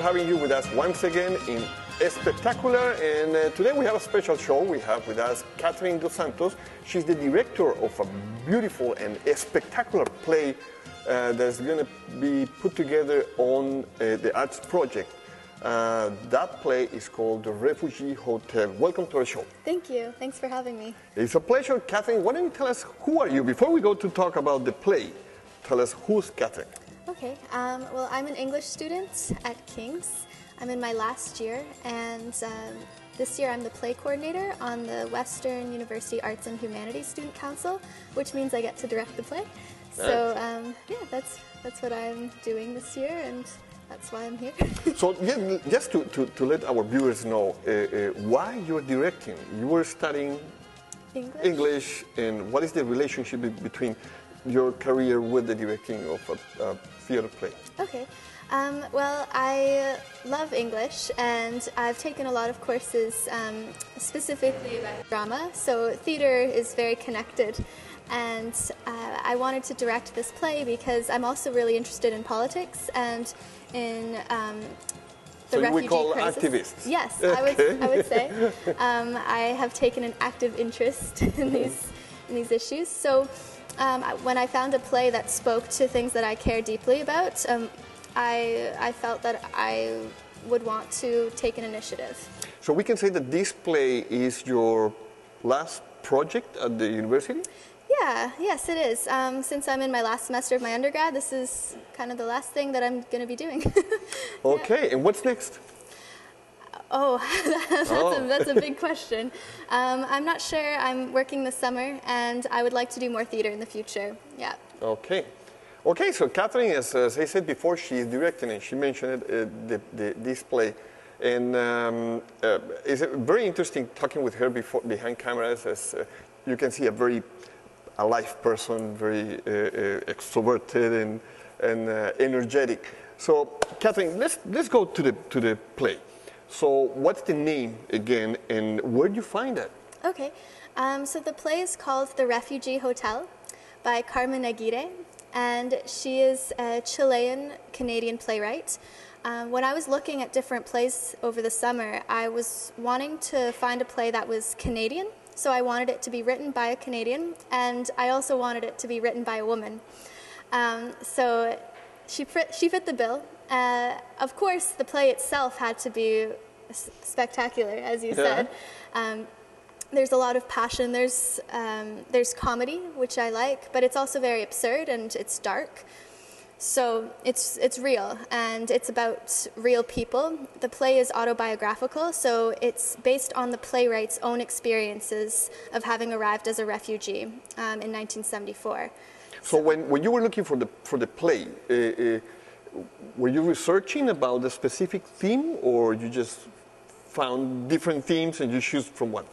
pleasure having you with us once again in ESPECTACULAR, and today we have a special show. We have with us Catherine Dos Santos. She's the director of a beautiful and spectacular play that's going to be put together on the arts project. That play is called The Refugee Hotel. Welcome to our show. Thank you. Thanks for having me. It's a pleasure. Catherine, why don't you tell us who are you? Before we go to talk about the play, tell us who's Catherine. Okay. Well, I'm an English student at King's. I'm in my last year, and this year I'm the play coordinator on the Western University Arts and Humanities Student Council, which means I get to direct the play. So yeah, that's what I'm doing this year, and that's why I'm here. So yeah, just to let our viewers know why you're directing. You were studying English, and what is the relationship between your career with the directing of a theater play? Okay. Well, I love English, and I've taken a lot of courses specifically about drama, so theater is very connected. And I wanted to direct this play because I'm also really interested in politics and in the refugee call crisis. Activists. Yes, okay. I would say. I have taken an active interest in these issues. So when I found a play that spoke to things that I care deeply about, I felt that I would want to take an initiative. So we can say that this play is your last project at the university? Yeah, yes it is. Since I'm in my last semester of my undergrad, this is kind of the last thing that I'm going to be doing. Okay, yeah. And what's next? Oh, that's a big question. I'm not sure. I'm working this summer, and I would like to do more theater in the future. Yeah. Okay. Okay, so Catherine, as I said before, she is directing, and she mentioned this play. And it's very interesting talking with her behind cameras, as you can see a very alive person, very extroverted and energetic. So, Catherine, let's go to the play. So, what's the name again, and where do you find it? Okay, so the play is called The Refugee Hotel by Carmen Aguirre, and she is a Chilean-Canadian playwright. When I was looking at different plays over the summer, I was wanting to find a play that was Canadian, so I wanted it to be written by a Canadian, and I also wanted it to be written by a woman. So she fit the bill. Of course, the play itself had to be spectacular, as you said. There's a lot of passion. There's comedy, which I like, but it's also very absurd and it's dark. So it's real, and it's about real people. The play is autobiographical, so it's based on the playwright's own experiences of having arrived as a refugee in 1974. So when you were looking for the play, were you researching about the specific theme, or you just found different themes and you choose from one?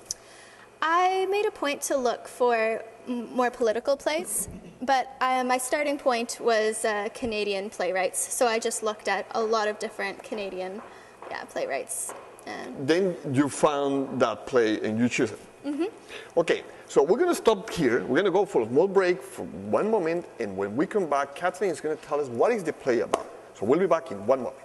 I made a point to look for more political plays, but my starting point was Canadian playwrights, so I just looked at a lot of different Canadian playwrights. Then you found that play and you choose it. Mm-hmm. Okay, so we're going to stop here. We're going to go for a small break for one moment, and when we come back, Catherine is going to tell us what is the play about. So we'll be back in one moment.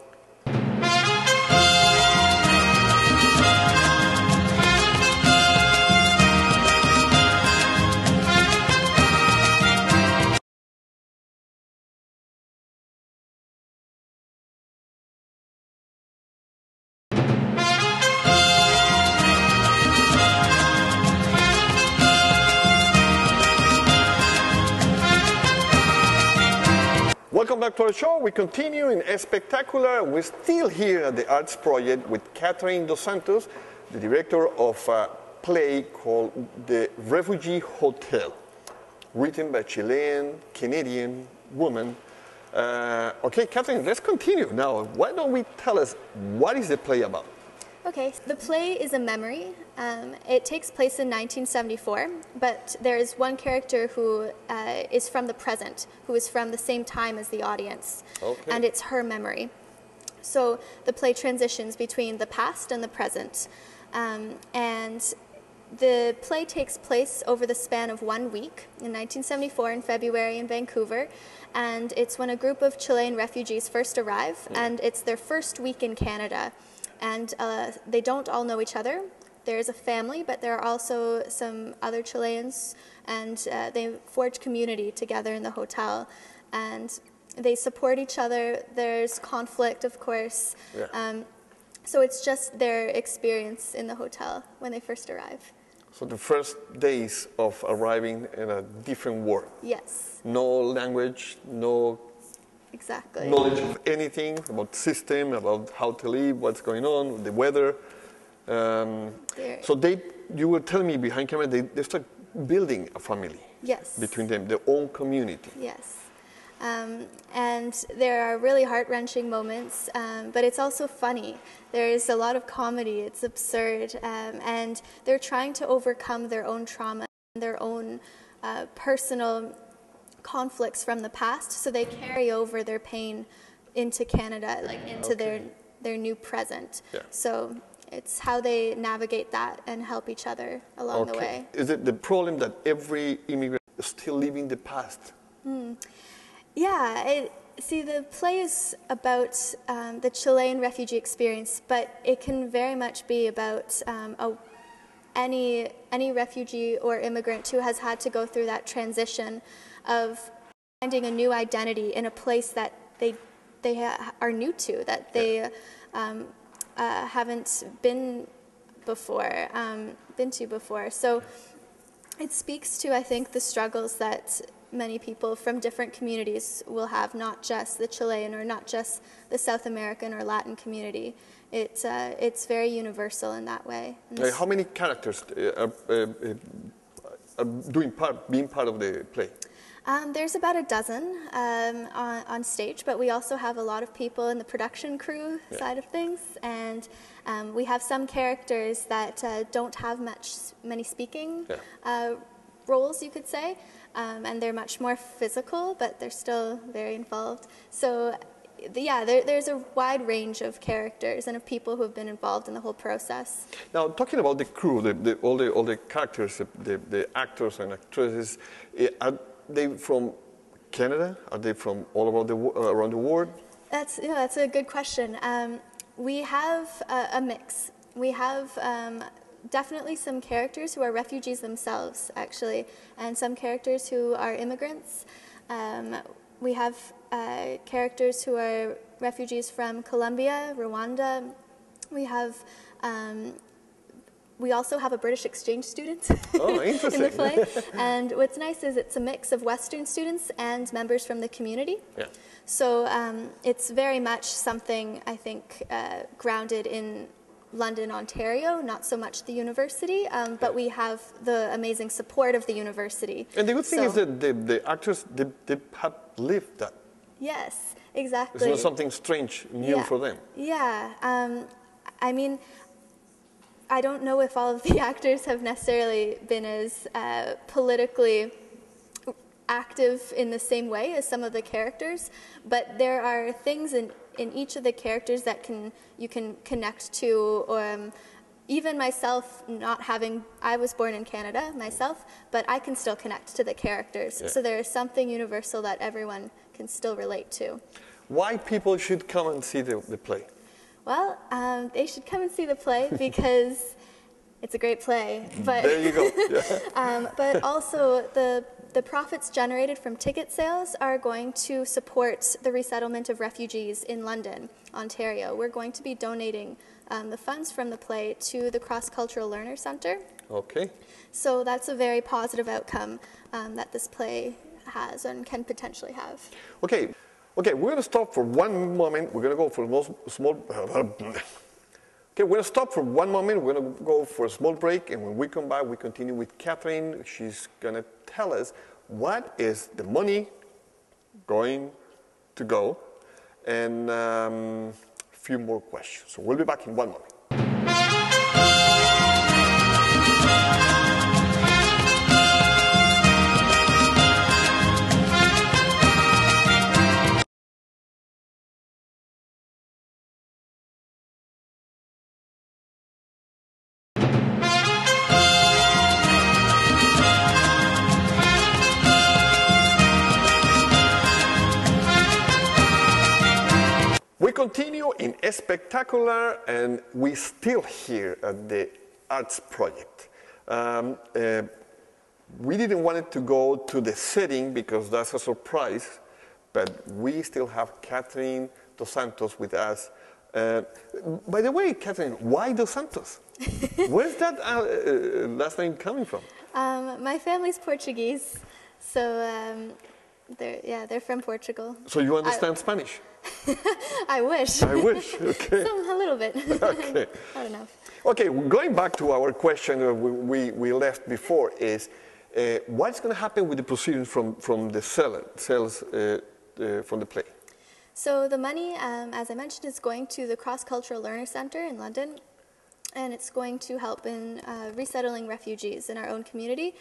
Welcome back to our show. We continue in ESPECTACULAR. We're still here at the Arts Project with Catherine Dos Santos, the director of a play called The Refugee Hotel, written by a Chilean-Canadian woman. Okay, Catherine, let's continue. Now, why don't we tell us what is the play about? Okay, the play is a memory. It takes place in 1974, but there is one character who is from the present, who is from the same time as the audience, and it's her memory. So the play transitions between the past and the present, and the play takes place over the span of 1 week in 1974 in February in Vancouver, and it's when a group of Chilean refugees first arrive, and it's their first week in Canada, and they don't all know each other. There's a family, but there are also some other Chileans, and they forge community together in the hotel, and they support each other. There's conflict, of course. Yeah. So it's just their experience in the hotel when they first arrive. So the first days of arriving in a different world. Yes. No language, no Exactly. knowledge of anything about system, about how to live, what's going on, the weather. So you were telling me behind camera, they start building a family. Yes. Between them, their own community. Yes. And there are really heart-wrenching moments, but it's also funny. There's a lot of comedy, it's absurd, and they're trying to overcome their own trauma, their own personal conflicts from the past, so they carry over their pain into Canada, like into their new present. Yeah. So it's how they navigate that and help each other along the way. Is it the problem that every immigrant is still living the past? Yeah, see, the play is about the Chilean refugee experience, but it can very much be about any refugee or immigrant who has had to go through that transition of finding a new identity in a place that they are new to, that they haven't been to before. So it speaks to, I think, the struggles that many people from different communities will have, not just the Chilean or not just the South American or Latin community. It's very universal in that way. How many characters are being part of the play? There's about a dozen on stage, but we also have a lot of people in the production crew side of things, and we have some characters that don't have many speaking roles, you could say, and they're much more physical, but they're still very involved. So there's a wide range of characters and of people who have been involved in the whole process. Now, talking about the crew, all the characters, the actors and actresses, are they from Canada? Are they from all around the world? That's a good question. We have a mix. We have definitely some characters who are refugees themselves, actually, and some characters who are immigrants. We have characters who are refugees from Colombia, Rwanda. We also have a British exchange student in the play. And what's nice is it's a mix of Western students and members from the community. Yeah. So it's very much something, I think, grounded in London, Ontario, not so much the university, but we have the amazing support of the university. And the good thing is that the actors, they have lived that. Yes, exactly. It's not something strange, new for them. Yeah. I mean, I don't know if all of the actors have necessarily been as politically active in the same way as some of the characters, but there are things in each of the characters that you can connect to, or even myself, I was born in Canada myself, but I can still connect to the characters. Yeah. So there is something universal that everyone can still relate to. Why people should come and see the play? Well, they should come and see the play because it's a great play. But there you go. Yeah. But also the profits generated from ticket sales are going to support the resettlement of refugees in London, Ontario. We're going to be donating the funds from the play to the Cross-Cultural Learner Centre. Okay. So that's a very positive outcome that this play has and can potentially have. Okay, we're going to stop for one moment. We're going to go for a small... Okay, we're going to stop for one moment. We're going to go for a small break, and when we come back, we continue with Catherine. She's going to tell us what is the money going to go, and a few more questions. So we'll be back in one moment. We continue in Spectacular, and we're still here at the Arts Project. We didn't want it to go to the setting because that's a surprise, but we still have Catherine Dos Santos with us. By the way, Catherine, why Dos Santos? Where's that last name coming from? My family's Portuguese, so they're from Portugal. So you understand Spanish? I wish. I wish, okay. A little bit. Okay. I don't know. Okay, going back to our question we left before is, what's going to happen with the proceedings from the sales from the play? So the money, as I mentioned, is going to the Cross-Cultural Learner Centre in London, and it's going to help in resettling refugees in our own community.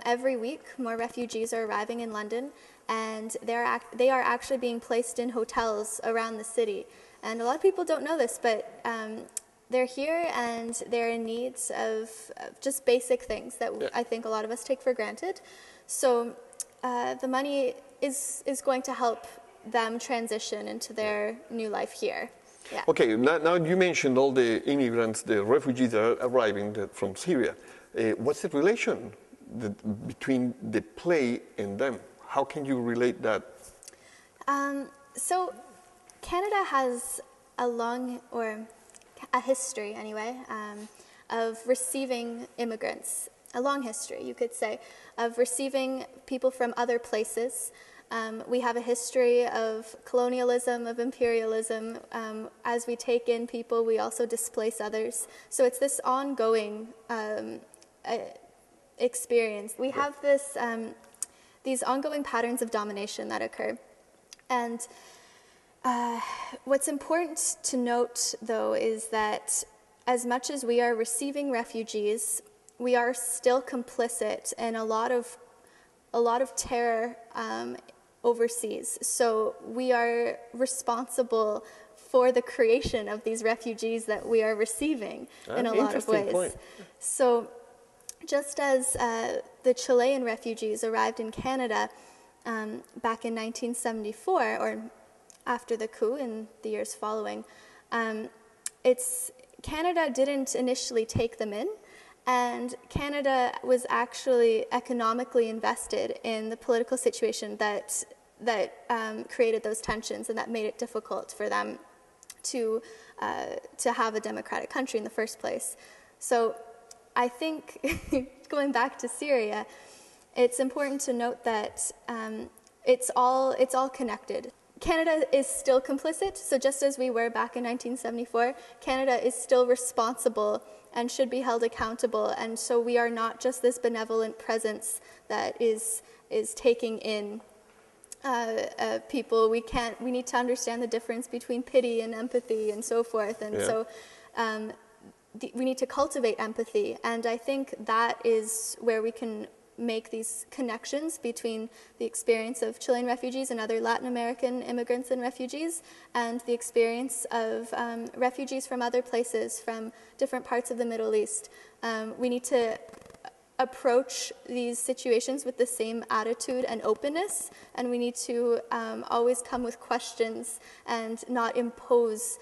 Every week, more refugees are arriving in London, and they are actually being placed in hotels around the city. And a lot of people don't know this, but they're here and they're in need of just basic things that I think a lot of us take for granted. So the money is going to help them transition into their new life here. Yeah. Okay, now you mentioned all the immigrants, the refugees that are arriving from Syria. What's the relation between the play and them? How can you relate that? So Canada has a long, or a history anyway, of receiving immigrants. A long history, you could say, of receiving people from other places. We have a history of colonialism, of imperialism. As we take in people, we also displace others. So it's this ongoing experience. We have this, these ongoing patterns of domination that occur. And what's important to note, though, is that as much as we are receiving refugees, we are still complicit in a lot of terror overseas. So we are responsible for the creation of these refugees that we are receiving in a lot of ways. Point. So just as the Chilean refugees arrived in Canada back in 1974, or after the coup in the years following, Canada didn't initially take them in. And Canada was actually economically invested in the political situation that created those tensions and that made it difficult for them to have a democratic country in the first place. So I think, going back to Syria, it's important to note that it's all connected. Canada is still complicit, so just as we were back in 1974, Canada is still responsible and should be held accountable, and so we are not just this benevolent presence that is taking in people. We need to understand the difference between pity and empathy and so forth, and so we need to cultivate empathy, and I think that is where we can make these connections between the experience of Chilean refugees and other Latin American immigrants and refugees, and the experience of refugees from other places, from different parts of the Middle East. We need to approach these situations with the same attitude and openness, and we need to always come with questions and not impose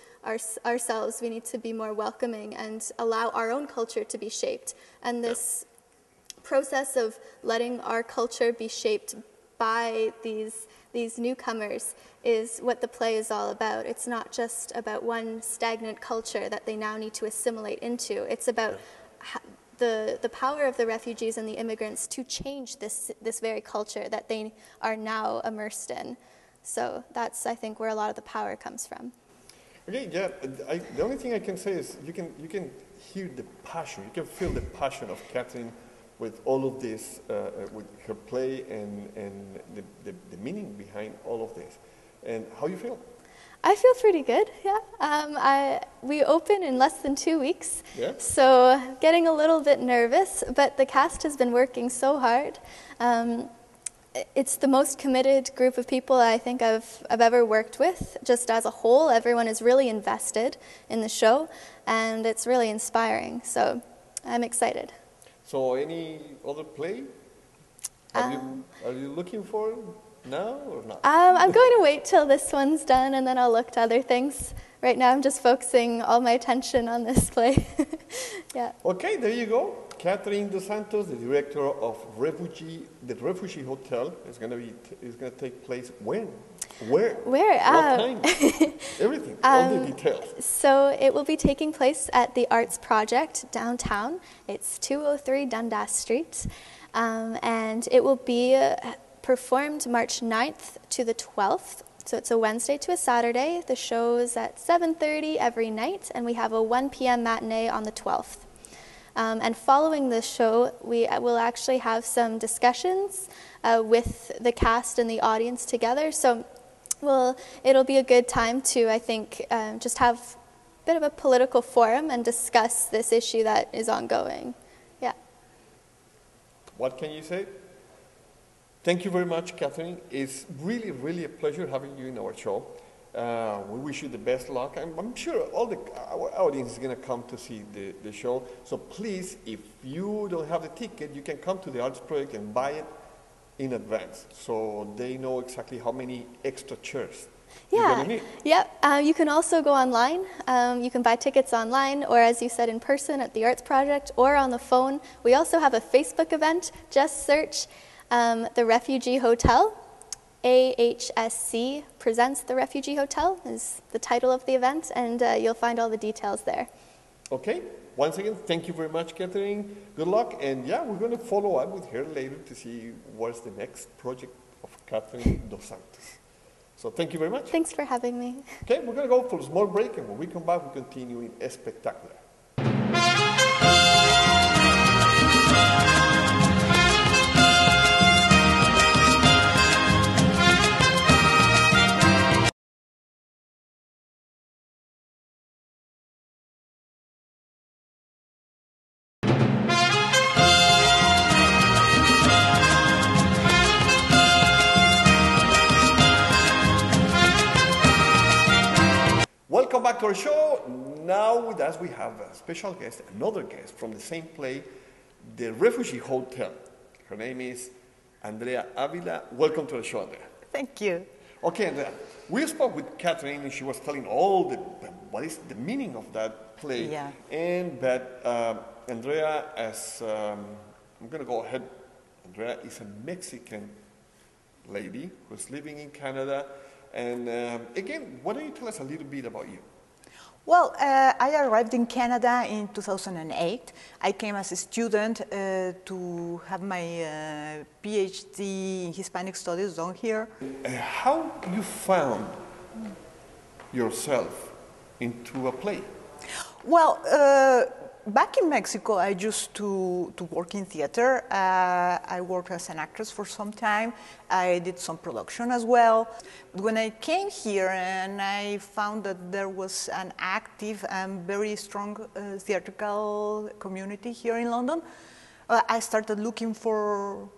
ourselves. We need to be more welcoming and allow our own culture to be shaped. And this process of letting our culture be shaped by these newcomers is what the play is all about. It's not just about one stagnant culture that they now need to assimilate into. It's about the power of the refugees and the immigrants to change this very culture that they are now immersed in. So that's, I think, where a lot of the power comes from. Okay, yeah. The only thing I can say is you can hear the passion. You can feel the passion of Catherine with all of this, with her play and the meaning behind all of this. And how you feel? I feel pretty good, yeah. We open in less than 2 weeks, so getting a little bit nervous, but the cast has been working so hard. It's the most committed group of people I think I've ever worked with, just as a whole. Everyone is really invested in the show, and it's really inspiring, so I'm excited. So any other play? Are you looking for? No or not? I'm going to wait till this one's done and then I'll look to other things. Right now I'm just focusing all my attention on this play. Yeah. Okay, there you go. Catherine Dos Santos, the director of Refugee, the Refugee Hotel, is going to take place when? Where? Where? What time? Everything, all the details. So it will be taking place at the Arts Project downtown. It's 203 Dundas Street. And it will be performed March 9th to the 12th. So it's a Wednesday to a Saturday. The show is at 7:30 every night, and we have a 1 p.m. matinee on the 12th. And following the show, we will actually have some discussions with the cast and the audience together. So it'll be a good time to, I think, just have a bit of a political forum and discuss this issue that is ongoing. Yeah. What can you say? Thank you very much, Catherine. It's really, really a pleasure having you in our show. We wish you the best luck. I'm sure our audience is going to come to see the show. So please, if you don't have the ticket, you can come to the Arts Project and buy it in advance, so they know exactly how many extra chairs you're going to need. Yeah. You can also go online. You can buy tickets online, or as you said, in person at the Arts Project, or on the phone. We also have a Facebook event. Just search the Refugee Hotel. AHSC presents the Refugee Hotel is the title of the event, and you'll find all the details there. Okay. Once again, thank you very much, Catherine. Good luck. And yeah, we're going to follow up with her later to see what's the next project of Catherine Dos Santos. So thank you very much. Thanks for having me. Okay, we're going to go for a small break, and when we come back, we continue in ESPECTACULAR. Welcome back to our show. Now with us we have a special guest, another guest from the same play, the Refugee Hotel. Her name is Andrea Avila. Welcome to the show, Andrea. Thank you. Okay, Andrea, we spoke with Catherine and she was telling all what is the meaning of that play. Yeah. And that Andrea, I'm going to go ahead, Andrea is a Mexican lady who's living in Canada. And again, why don't you tell us a little bit about you? Well, I arrived in Canada in 2008. I came as a student to have my PhD in Hispanic Studies done here. How you found yourself into a play? Well, back in Mexico, I used to work in theater. I worked as an actress for some time. I did some production as well. When I came here and I found that there was an active and very strong theatrical community here in London, I started looking for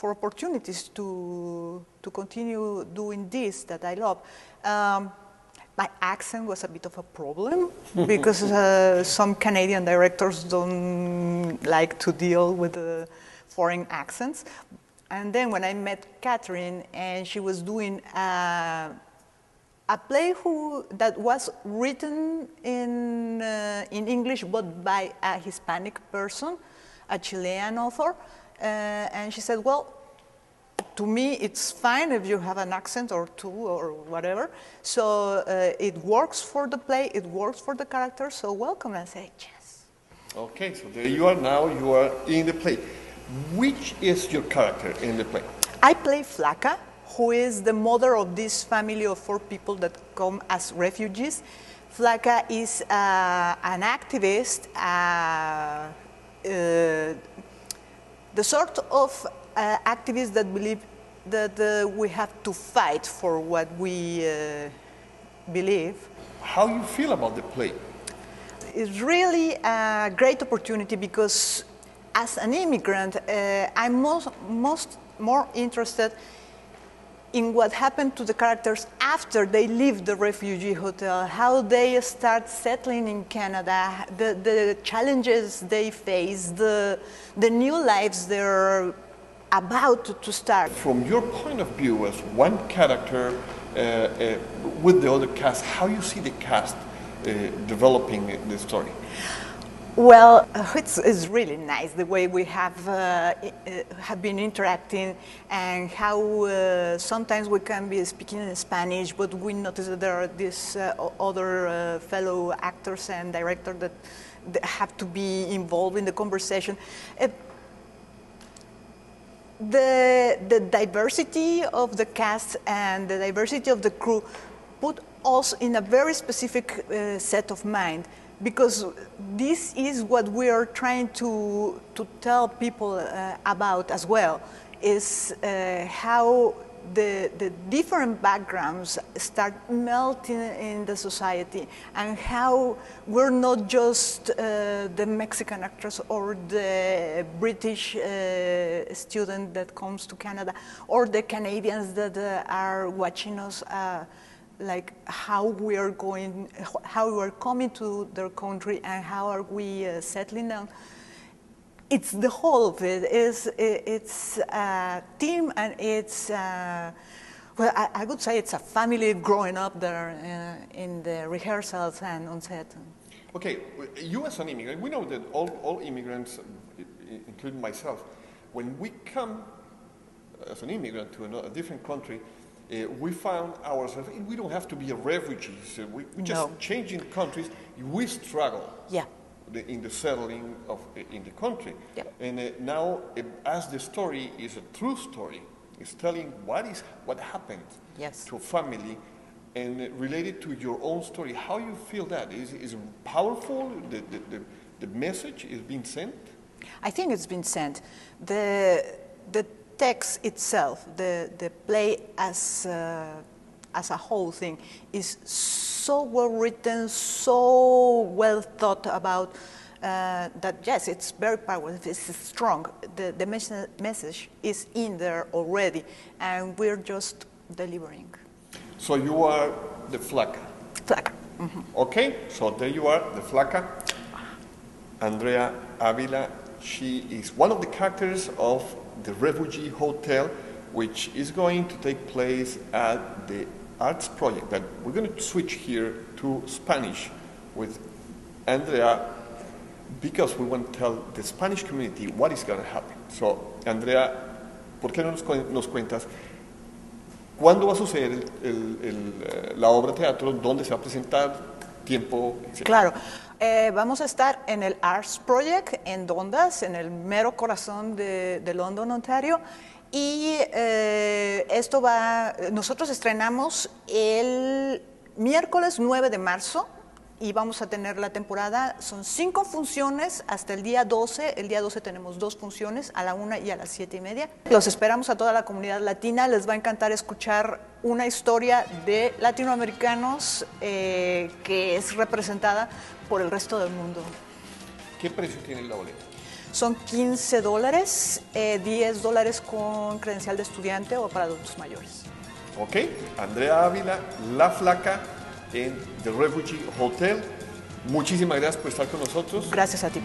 opportunities to continue doing this that I love. My accent was a bit of a problem because some Canadian directors don't like to deal with foreign accents. And then when I met Catherine and she was doing a play that was written in English but by a Hispanic person, a Chilean author, and she said, well, to me, it's fine if you have an accent or two or whatever. So it works for the play, it works for the character, so welcome. And I say, yes. Okay, so there you are now, you are in the play. Which is your character in the play? I play Flaca, who is the mother of this family of 4 people that come as refugees. Flaca is an activist, the sort of activists that believe that we have to fight for what we believe. How you feel about the play? It's really a great opportunity because as an immigrant, I'm more interested in what happened to the characters after they leave the refugee hotel, how they start settling in Canada, the challenges they face, the new lives they're about to start. From your point of view as one character with the other cast, how you see the cast developing the story? Well, it's really nice the way we have been interacting, and how sometimes we can be speaking in Spanish, but we notice that there are these other fellow actors and directors that have to be involved in the conversation. The diversity of the cast and the diversity of the crew put us in a very specific set of mind, because this is what we are trying to tell people about as well, is how the different backgrounds start melting in the society, and how we're not just the Mexican actors or the British student that comes to Canada, or the Canadians that are watching us, like how we are coming to their country, and how are we settling down. It's the whole of it. It's a team, and it's, well, I would say it's a family growing up there in the rehearsals and on set. Okay, you as an immigrant, we know that all immigrants, including myself, when we come as an immigrant to a different country, we found ourselves, we don't have to be a refugee, so we just changing countries, we struggle. Yeah. In the settling in the country. Yeah. And now, as the story is a true story, it's telling what happened to a family, and related to your own story, how you feel that? Is it powerful? The message is being sent? I think it's been sent. The text itself, the play as a whole thing, is so well written, so well thought about, that yes, it's very powerful, it's strong. The message is in there already, and we're just delivering. So you are the Flaca. Flaca. Mm-hmm. Okay, so there you are, the Flaca. Andrea Avila, she is one of the characters of the Refugee Hotel, which is going to take place at the Arts Project. That we're going to switch here to Spanish with Andrea, because we want to tell the Spanish community what is going to happen. So, Andrea, ¿por qué no nos cuentas cuándo va a suceder la obra de teatro, dónde se va a presentar, tiempo, etc.? Claro. Vamos a estar en el Arts Project en Dundas, en el mero corazón de London, Ontario. Y nosotros estrenamos el miércoles 9 de marzo y vamos a tener la temporada. Son 5 funciones hasta el día 12. El día 12 tenemos 2 funciones, a la 1 y a las 7:30. Los esperamos a toda la comunidad latina. Les va a encantar escuchar una historia de latinoamericanos que es representada por el resto del mundo. ¿Qué precio tiene la boleta? Son $15, $10 con credencial de estudiante o para adultos mayores. Ok, Andrea Ávila, La Flaca, en The Refugee Hotel. Muchísimas gracias por estar con nosotros. Gracias a ti.